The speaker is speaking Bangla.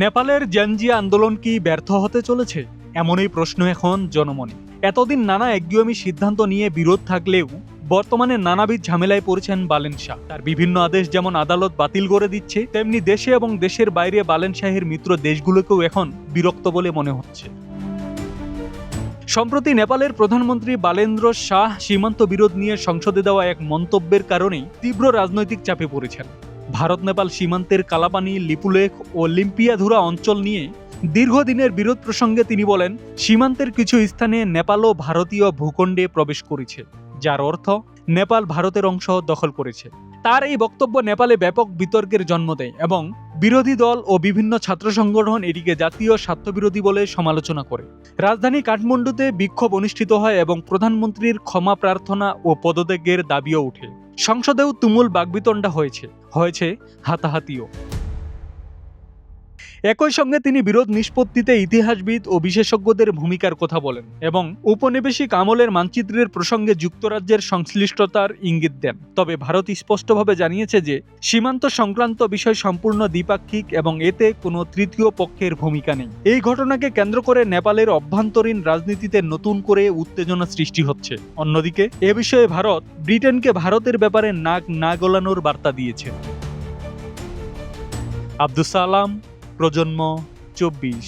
নেপালের জেনজি আন্দোলন কি ব্যর্থ হতে চলেছে? এমনই প্রশ্ন এখন জনমনে। এতদিন নানা একগুঁয়েমি সিদ্ধান্ত নিয়ে বিরোধ থাকলেও বর্তমানে নানাবিধ ঝামেলায় পড়েছেন বালেন শাহ। তার বিভিন্ন আদেশ যেমন আদালত বাতিল করে দিচ্ছে, তেমনি দেশে এবং দেশের বাইরে বালেন শাহের মিত্র দেশগুলোকেও এখন বিরক্ত বলে মনে হচ্ছে। সম্প্রতি নেপালের প্রধানমন্ত্রী বালেন্দ্র শাহ সীমান্ত বিরোধ নিয়ে সংসদে দেওয়া এক মন্তব্যের কারণেই তীব্র রাজনৈতিক চাপে পড়েছেন। ভারত নেপাল সীমান্তের কালাপানি, লিপুলেখ ও লিম্পিয়াধুরা অঞ্চল নিয়ে দীর্ঘদিনের বিরোধ প্রসঙ্গে তিনি বলেন, সীমান্তের কিছু স্থানে নেপালও ভারতীয় ভূখণ্ডে প্রবেশ করেছে, যার অর্থ নেপাল ভারতের অংশ দখল করেছে। তার এই বক্তব্য নেপালে ব্যাপক বিতর্কের জন্ম দেয় এবং বিরোধী দল ও বিভিন্ন ছাত্র সংগঠন এটিকে জাতীয় স্বার্থবিরোধী বলে সমালোচনা করে। রাজধানী কাঠমান্ডুতে বিক্ষোভ অনুষ্ঠিত হয় এবং প্রধানমন্ত্রীর ক্ষমা প্রার্থনা ও পদত্যাগের দাবিও ওঠে। সংসদেও তুমুল বাকবিতণ্ডা হয়েছে হাতাহাতিও। একই সঙ্গে তিনি বিরোধ নিষ্পত্তিতে ইতিহাসবিদ ও বিশেষজ্ঞদের ভূমিকার কথা বলেন এবং উপনিবেশিক আমলের মানচিত্রের প্রসঙ্গে যুক্তরাজ্যের সংশ্লিষ্টতার ইঙ্গিত দেন। তবে ভারত স্পষ্টভাবে জানিয়েছে যে সীমান্ত সংক্রান্ত বিষয় সম্পূর্ণ দ্বিপাক্ষিক এবং এতে কোনো তৃতীয় পক্ষের ভূমিকা নেই। এই ঘটনাকে কেন্দ্র করে নেপালের অভ্যন্তরীণ রাজনীতিতে নতুন করে উত্তেজনা সৃষ্টি হচ্ছে। অন্যদিকে এ বিষয়ে ভারত ব্রিটেনকে ভারতের ব্যাপারে নাক না গলানোর বার্তা দিয়েছে। আব্দুস সালাম, প্রজন্ম 24।